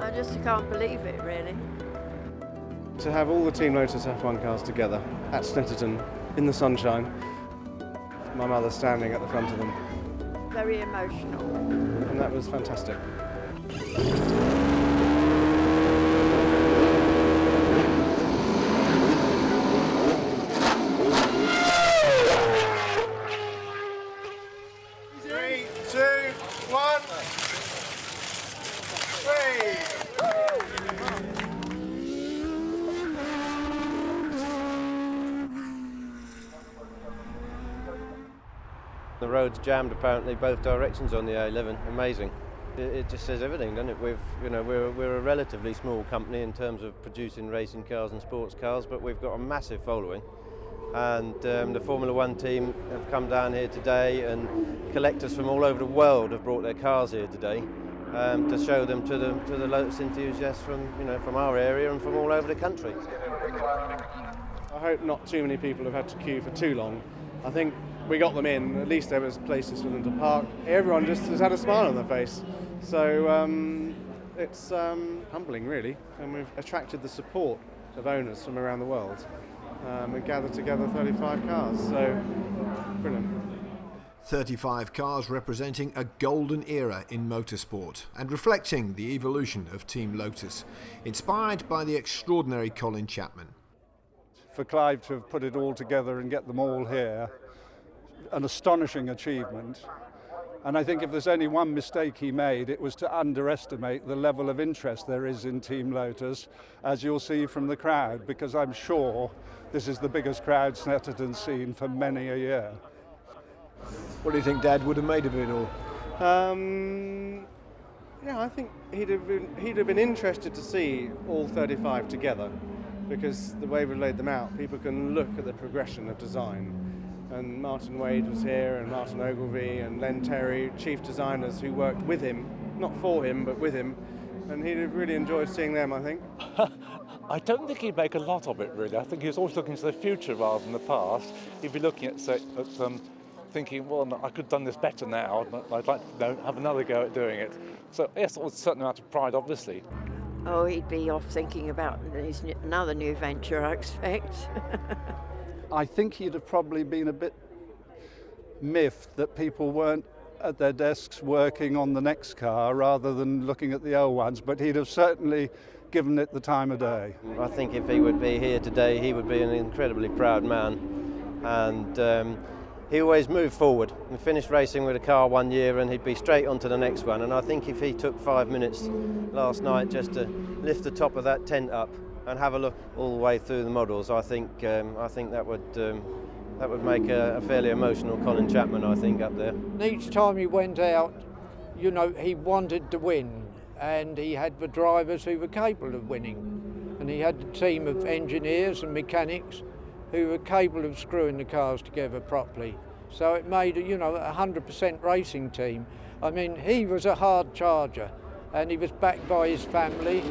I just can't believe it, really. To have all the Team Lotus F1 cars together at Snetterton in the sunshine, my mother standing at the front of them. Very emotional. And that was fantastic. The road's jammed apparently both directions on the A11. Amazing. It just says everything, doesn't it? We're a relatively small company in terms of producing racing cars and sports cars, but we've got a massive following. And the Formula One team have come down here today, and collectors from all over the world have brought their cars here today to show them to the Lotus enthusiasts from our area and from all over the country. I hope not too many people have had to queue for too long. I think we got them in, at least there was places for them to park. Everyone just has had a smile on their face. So it's humbling really, and we've attracted the support of owners from around the world and gathered together 35 cars, so brilliant. 35 cars representing a golden era in motorsport and reflecting the evolution of Team Lotus, inspired by the extraordinary Colin Chapman. For Clive to have put it all together and get them all here, an astonishing achievement. And I think if there's only one mistake he made, it was to underestimate the level of interest there is in Team Lotus, as you'll see from the crowd, because I'm sure this is the biggest crowd Snetterton's seen for many a year. What do you think Dad would have made of it all? Yeah, I think he'd have been interested to see all 35 together, because the way we've laid them out, people can look at the progression of design. And Martin Wade was here, and Martin Ogilvie and Len Terry, chief designers who worked with him, not for him, but with him. And he'd have really enjoyed seeing them, I think. I don't think he'd make a lot of it, really. I think he was always looking to the future rather than the past. He'd be looking at thinking, well, I could have done this better now. I'd like to have another go at doing it. So, yes, it was certainly out of pride, obviously. Oh, he'd be off thinking about another new venture, I expect. I think he'd have probably been a bit miffed that people weren't at their desks working on the next car rather than looking at the old ones, but he'd have certainly given it the time of day. I think if he would be here today, he would be an incredibly proud man. And he always moved forward. He finished racing with a car one year and he'd be straight on to the next one. And I think if he took 5 minutes last night just to lift the top of that tent up and have a look all the way through the models, I think that would make a fairly emotional Colin Chapman, I think, up there. Each time he went out, he wanted to win, and he had the drivers who were capable of winning, and he had a team of engineers and mechanics who were capable of screwing the cars together properly. So it made a 100% racing team. I mean, he was a hard charger, and he was backed by his family.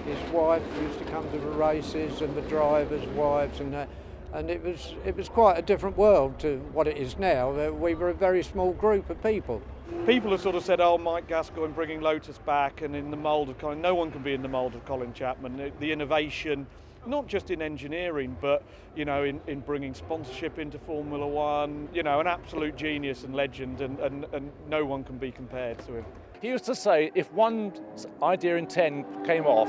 His wife used to come to the races, and the drivers' wives, and that. And it was quite a different world to what it is now. We were a very small group of people. People have sort of said, oh, Mike Gascoigne bringing Lotus back, and in the mould of Colin. No one can be in the mould of Colin Chapman. The innovation, not just in engineering, but in bringing sponsorship into Formula One. An absolute genius and legend, and no one can be compared to him. He used to say, if one idea in 10 came off,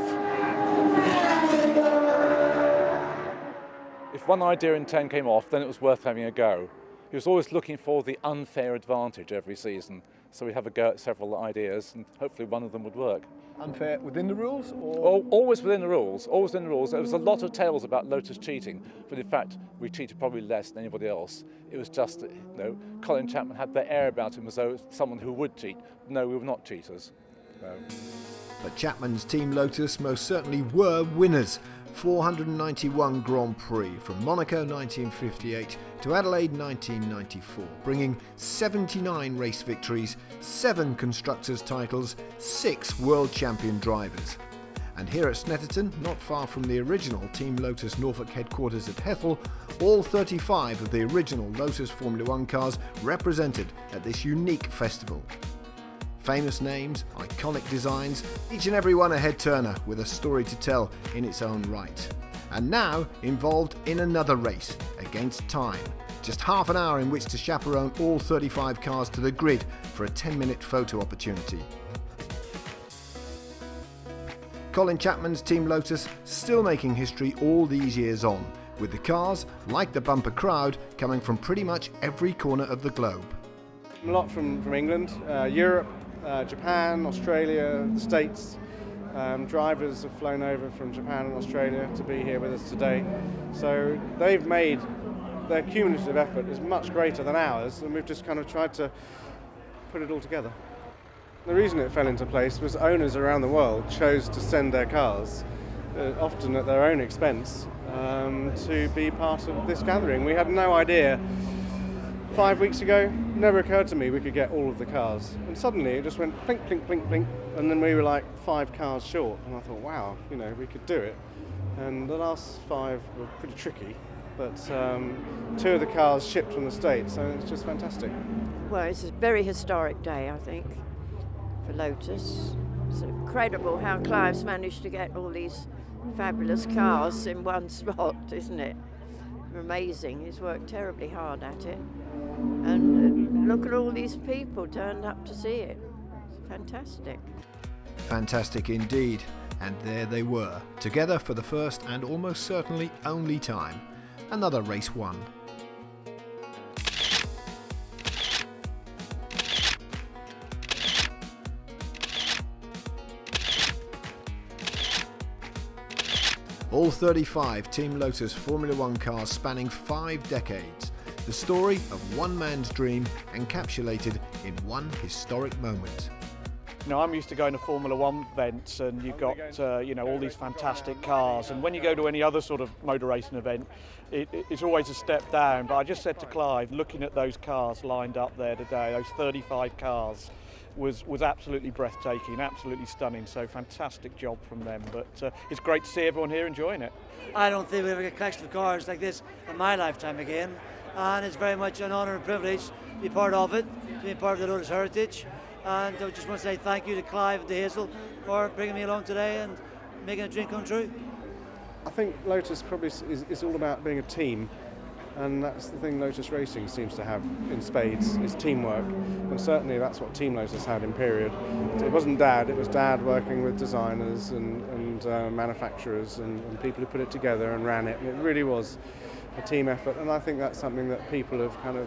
then it was worth having a go. He was always looking for the unfair advantage every season. So we'd have a go at several ideas, and hopefully one of them would work. Unfair within the rules? Or? Always within the rules, always within the rules. There was a lot of tales about Lotus cheating, but in fact, we cheated probably less than anybody else. It was just that, Colin Chapman had the air about him as though someone who would cheat. No, we were not cheaters. No. But Chapman's Team Lotus most certainly were winners. 491 Grand Prix from Monaco 1958 to Adelaide 1994, bringing 79 race victories, 7 constructors' titles, 6 world champion drivers. And here at Snetterton, not far from the original Team Lotus Norfolk headquarters at Hazel, all 35 of the original Lotus Formula One cars represented at this unique festival. Famous names, iconic designs, each and every one a head-turner with a story to tell in its own right. And now involved in another race against time. Just half an hour in which to chaperone all 35 cars to the grid for a 10-minute photo opportunity. Colin Chapman's Team Lotus still making history all these years on, with the cars, like the bumper crowd, coming from pretty much every corner of the globe. A lot from England, Europe, Japan, Australia, the States. Drivers have flown over from Japan and Australia to be here with us today. So they've made their cumulative effort is much greater than ours, and we've just kind of tried to put it all together. The reason it fell into place was owners around the world chose to send their cars, often at their own expense, to be part of this gathering. We had no idea 5 weeks ago, never occurred to me we could get all of the cars. And suddenly it just went plink, plink, plink, plink, and then we were like 5 cars short. And I thought, wow, we could do it. And the last 5 were pretty tricky, but 2 of the cars shipped from the States, so it's just fantastic. Well, it's a very historic day, I think, for Lotus. It's incredible how Clive's managed to get all these fabulous cars in one spot, isn't it? Amazing. He's worked terribly hard at it. And look at all these people turned up to see it. It's fantastic. Fantastic indeed. And there they were, together for the first and almost certainly only time. Another race won. All 35 Team Lotus Formula One cars spanning 5 decades. The story of one man's dream encapsulated in one historic moment. I'm used to going to Formula One events, and you've got all these fantastic cars. And when you go to any other sort of motor racing event, it's always a step down. But I just said to Clive, looking at those cars lined up there today, those 35 cars, was absolutely breathtaking, absolutely stunning. So fantastic job from them. But it's great to see everyone here enjoying it. I don't think we'll ever get a collection of cars like this in my lifetime again. And it's very much an honour and privilege to be part of it, to be part of the Lotus heritage. And I just want to say thank you to Clive and to Hazel for bringing me along today and making a dream come true. I think Lotus probably is all about being a team, and that's the thing Lotus Racing seems to have in spades, is teamwork. And certainly that's what Team Lotus had in period. It wasn't Dad, it was Dad working with designers and manufacturers and people who put it together and ran it, and it really was a team effort. And I think that's something that people have kind of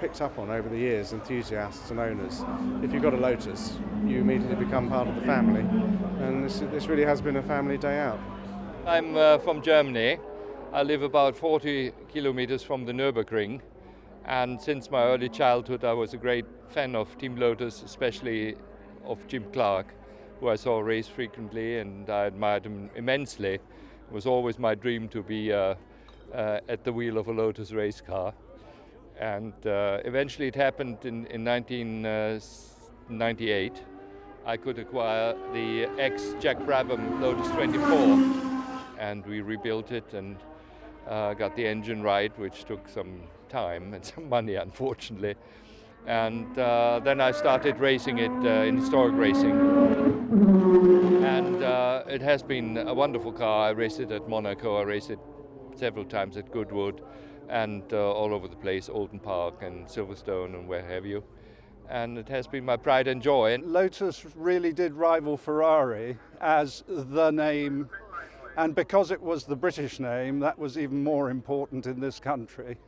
picked up on over the years, enthusiasts and owners. If you've got a Lotus, you immediately become part of the family, and this really has been a family day out. I'm from Germany. I live about 40 kilometers from the Nürburgring, and since my early childhood I was a great fan of Team Lotus, especially of Jim Clark, who I saw race frequently, and I admired him immensely. It was always my dream to be at the wheel of a Lotus race car. And eventually it happened in 1998. I could acquire the ex-Jack Brabham Lotus 24, and we rebuilt it and got the engine right, which took some time and some money, unfortunately. And then I started racing it in historic racing. And it has been a wonderful car. I raced it at Monaco, I raced it several times at Goodwood, and all over the place, Oulton Park and Silverstone and where have you. And it has been my pride and joy. Lotus really did rival Ferrari as the name, and because it was the British name, that was even more important in this country.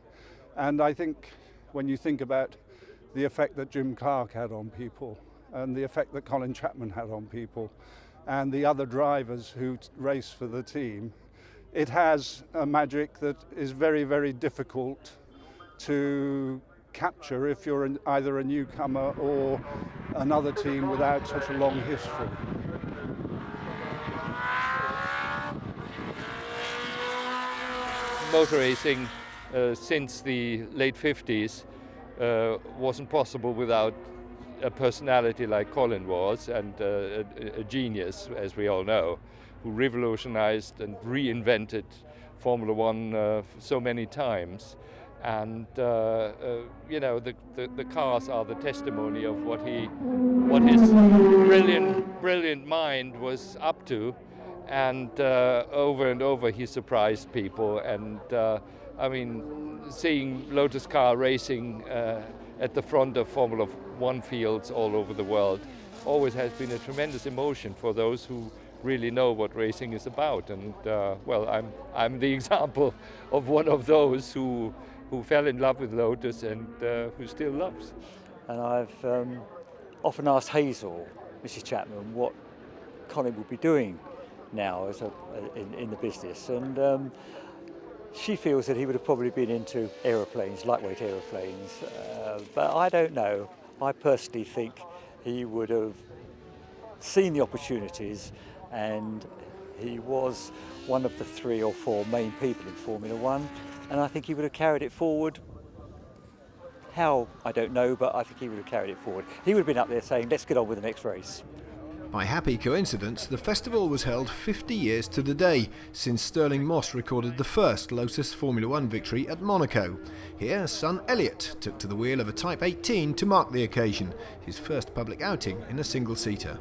And I think when you think about the effect that Jim Clark had on people, and the effect that Colin Chapman had on people, and the other drivers who race for the team, it has a magic that is very, very difficult to capture if you're either a newcomer or another team without such a long history. Motor racing since the late 50s wasn't possible without a personality like Colin was, and a genius, as we all know, who revolutionized and reinvented Formula One so many times. And you know, the cars are the testimony of what his brilliant mind was up to, and over and over he surprised people. And I mean, seeing Lotus car racing at the front of Formula One fields all over the world always has been a tremendous emotion for those who really know what racing is about. And well, I'm the example of one of those who fell in love with Lotus and who still loves. And I've often asked Hazel, Mrs. Chapman, what Colin would be doing now as in the business, and she feels that he would have probably been into aeroplanes, lightweight aeroplanes, but I don't know. I personally think he would have seen the opportunities, and he was one of the 3 or 4 main people in Formula One, and I think he would have carried it forward. How, I don't know, but I think he would have carried it forward. He would have been up there saying, let's get on with the next race. By happy coincidence, the festival was held 50 years to the day since Stirling Moss recorded the first Lotus Formula One victory at Monaco. Here, son Elliot took to the wheel of a Type 18 to mark the occasion, his first public outing in a single-seater.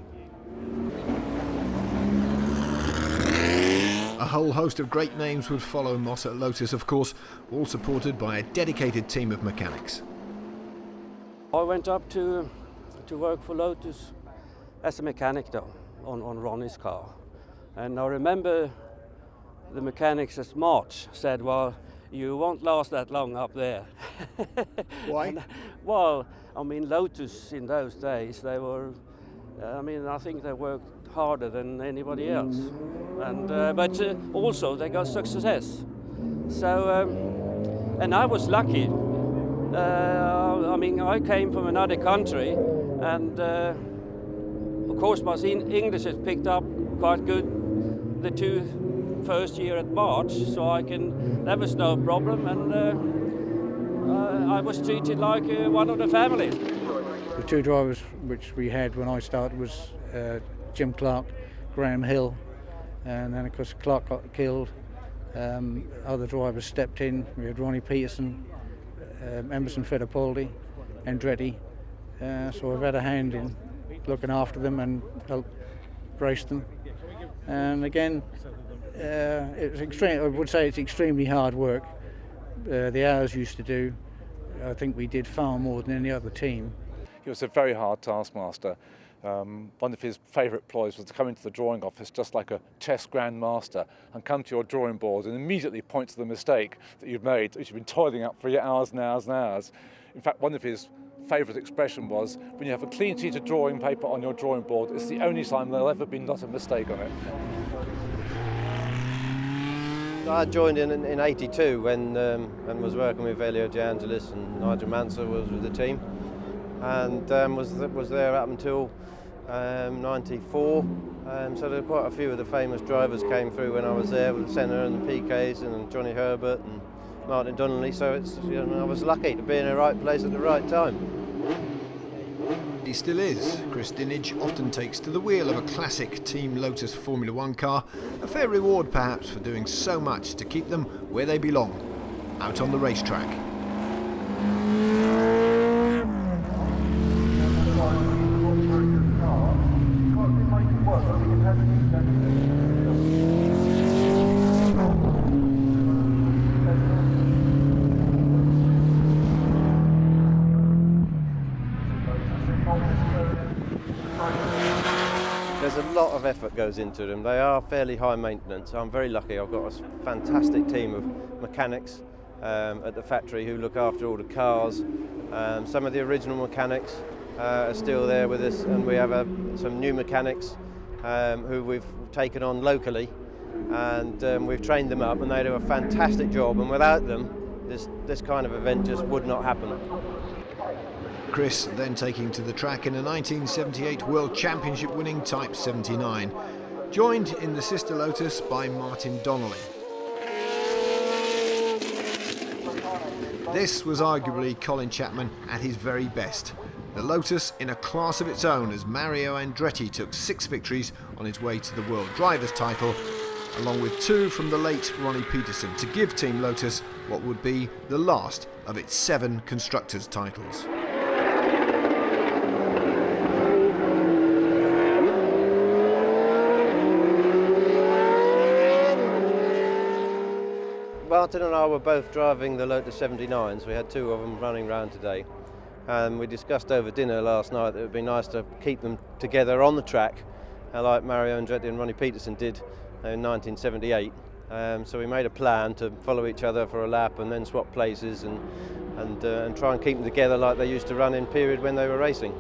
A whole host of great names would follow Moss at Lotus, of course, all supported by a dedicated team of mechanics. I went up to work for Lotus as a mechanic though, on Ronnie's car. And I remember the mechanics at March said, well, you won't last that long up there. Why? And, well, I mean, Lotus in those days, they were, I think they worked harder than anybody else. And but also they got success. So, and I was lucky. I came from another country, and of course my English has picked up quite good the 2 first year at March, so that was no problem, and I was treated like one of the family. The 2 drivers which we had when I started was Jim Clark, Graham Hill, and then of course Clark got killed. Other drivers stepped in. We had Ronnie Peterson, Emerson Fittipaldi, Andretti. So I've had a hand in looking after them and help brace them. And again, it was extreme. I would say it's extremely hard work. The hours used to do, I think we did far more than any other team. He was a very hard taskmaster. One of his favourite ploys was to come into the drawing office just like a chess grandmaster and come to your drawing board and immediately point to the mistake that you've made, which you've been toiling up for hours and hours and hours. In fact, one of his favourite expression was, when you have a clean sheet of drawing paper on your drawing board, it's the only time there'll ever be not a mistake on it. I joined in 82 and was working with Elio De Angelis, and Nigel Mansell was with the team, and was there up until 94. So there were quite a few of the famous drivers came through when I was there, with Senna and the PKs and Johnny Herbert and Martin Donnelly. So I was lucky to be in the right place at the right time. He still is. Chris Dinage often takes to the wheel of a classic Team Lotus Formula One car, a fair reward perhaps for doing so much to keep them where they belong, out on the racetrack. There's a lot of effort goes into them. They are fairly high maintenance. I'm very lucky. I've got a fantastic team of mechanics at the factory who look after all the cars. Some of the original mechanics are still there with us, and we have some new mechanics who we've taken on locally, and we've trained them up, and they do a fantastic job, and without them this kind of event just would not happen. Chris then taking to the track in a 1978 World Championship winning Type 79, joined in the sister Lotus by Martin Donnelly. This was arguably Colin Chapman at his very best. The Lotus in a class of its own, as Mario Andretti took 6 victories on his way to the World Drivers' title along with 2 from the late Ronnie Peterson, to give Team Lotus what would be the last of its 7 constructors' titles. Martin and I were both driving the Lotus 79s. We had 2 of them running around today. And we discussed over dinner last night that it would be nice to keep them together on the track, like Mario Andretti and Ronnie Peterson did in 1978. So we made a plan to follow each other for a lap and then swap places and try and keep them together like they used to run in period when they were racing.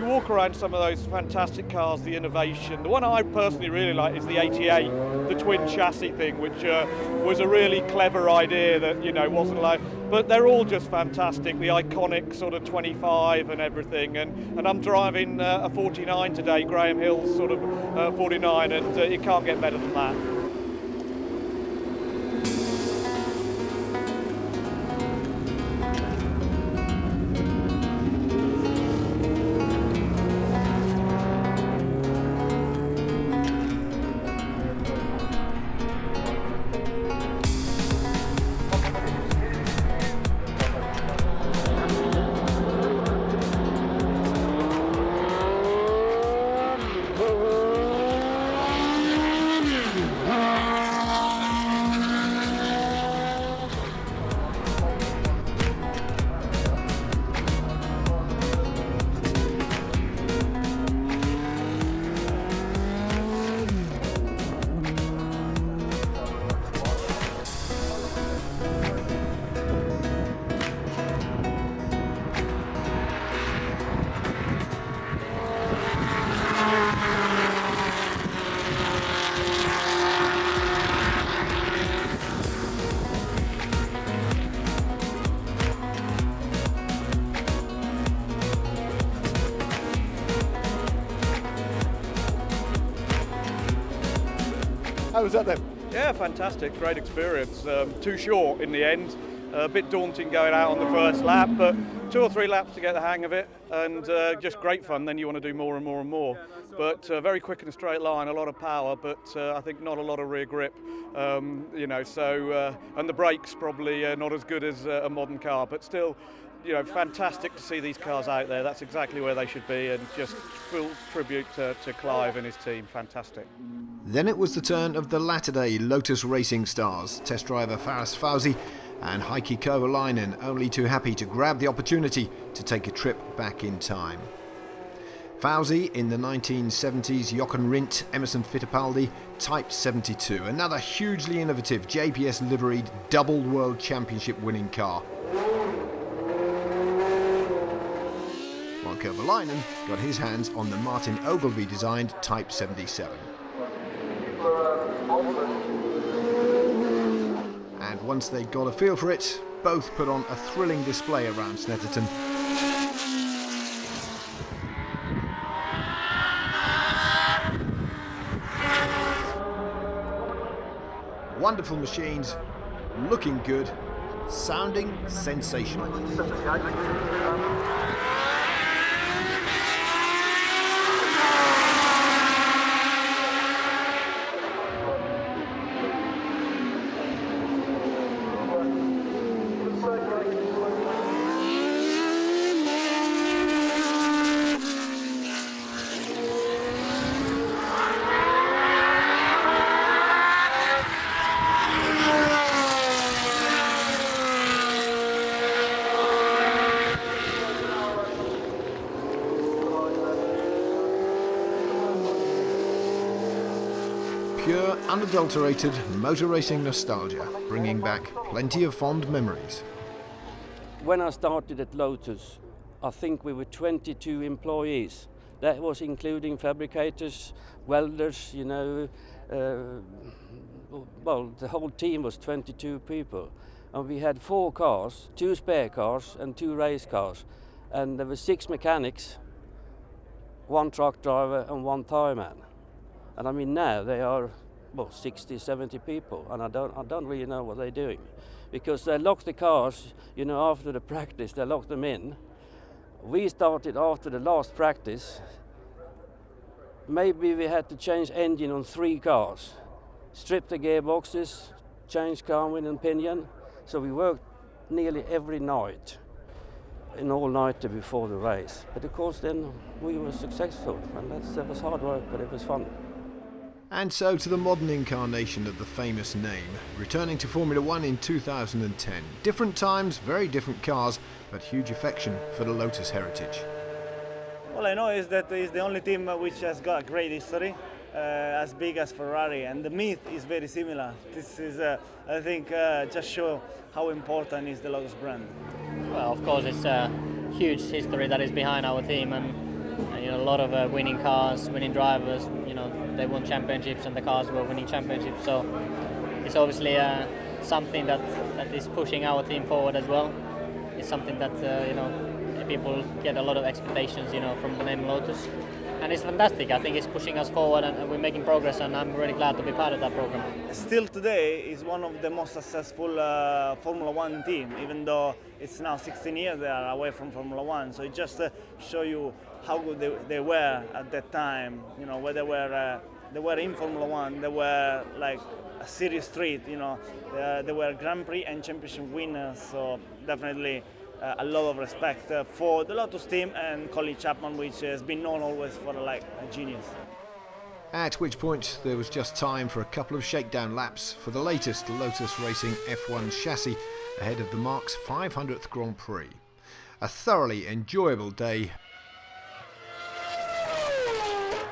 Walk around some of those fantastic cars, the innovation. The one I personally really like is the 88, the twin chassis thing, which was a really clever idea that, you know, wasn't like, but they're all just fantastic, the iconic sort of 25 and everything. And I'm driving a 49 today, Graham Hill's sort of 49, and it can't get better than that. How was that then? Yeah, fantastic, great experience. Too short in the end, a bit daunting going out on the first lap, but 2 or 3 laps to get the hang of it, and just great fun. Then you want to do more and more and more. But very quick in a straight line, a lot of power, but I think not a lot of rear grip. You know, so and the brakes probably not as good as a modern car, but still, you know, fantastic to see these cars out there. That's exactly where they should be, and just full tribute to Clive and his team. Fantastic. Then it was the turn of the latter-day Lotus racing stars, test driver Faris Fauzi and Heikki Kovalainen, only too happy to grab the opportunity to take a trip back in time. Fauzi in the 1970s Jochen Rindt, Emerson Fittipaldi, Type 72, another hugely innovative JPS liveried double World Championship winning car. While Kovalainen got his hands on the Martin Ogilvy designed Type 77. And once they got a feel for it, both put on a thrilling display around Snetterton. Wonderful machines, looking good, sounding sensational. Pure, unadulterated motor racing nostalgia, bringing back plenty of fond memories. When I started at Lotus, I think we were 22 employees. That was including fabricators, welders, you know. Well, the whole team was 22 people. And we had 4 cars, 2 spare cars and 2 race cars. And there were 6 mechanics, 1 truck driver and 1 tyreman. And I mean now they are, well, 60, 70 people, and I don't really know what they're doing. Because they lock the cars, you know, after the practice, they lock them in, We started after the last practice. Maybe we had to change engine on 3 cars, strip the gearboxes, change car wheel and pinion. So we worked nearly every night, an all-nighter before the race. But of course then we were successful, and that was hard work, but it was fun. And so to the modern incarnation of the famous name, returning to Formula 1 in 2010. Different times, very different cars, but huge affection for the Lotus heritage. All I know is that it's the only team which has got a great history, as big as Ferrari, and the myth is very similar. This is, I think, just show how important is the Lotus brand. Well, of course, it's a huge history that is behind our team, and a lot of winning cars, winning drivers. They won championships, and the cars were winning championships. So it's obviously something that is pushing our team forward as well. It's something that people get a lot of expectations, from the name Lotus, and it's fantastic. I think it's pushing us forward, and we're making progress, and I'm really glad to be part of that program. Still today is one of the most successful Formula 1 team, even though it's now 16 years they are away from Formula 1. So it just show you how good they were at that time. Where they were in Formula 1, they were like a serious street. They were Grand Prix and Championship winners. So definitely a lot of respect for the Lotus team and Colin Chapman, which has been known always for a genius. At which point there was just time for a couple of shakedown laps for the latest Lotus Racing F1 chassis ahead of the Marque's 500th Grand Prix. A thoroughly enjoyable day,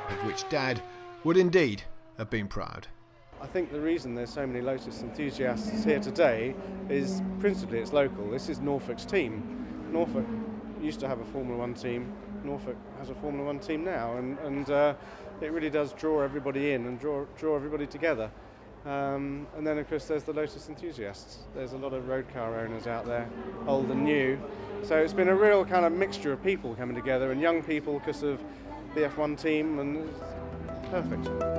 of which Dad would indeed have been proud. I think the reason there's so many Lotus enthusiasts here today is principally it's local. This is Norfolk's team. Norfolk used to have a Formula 1 team. Norfolk has a Formula 1 team now, and it really does draw everybody in and draw everybody together. And then of course there's the Lotus enthusiasts. There's a lot of road car owners out there, old and new. So it's been a real kind of mixture of people coming together, and young people because of the F1 team, and it's perfect.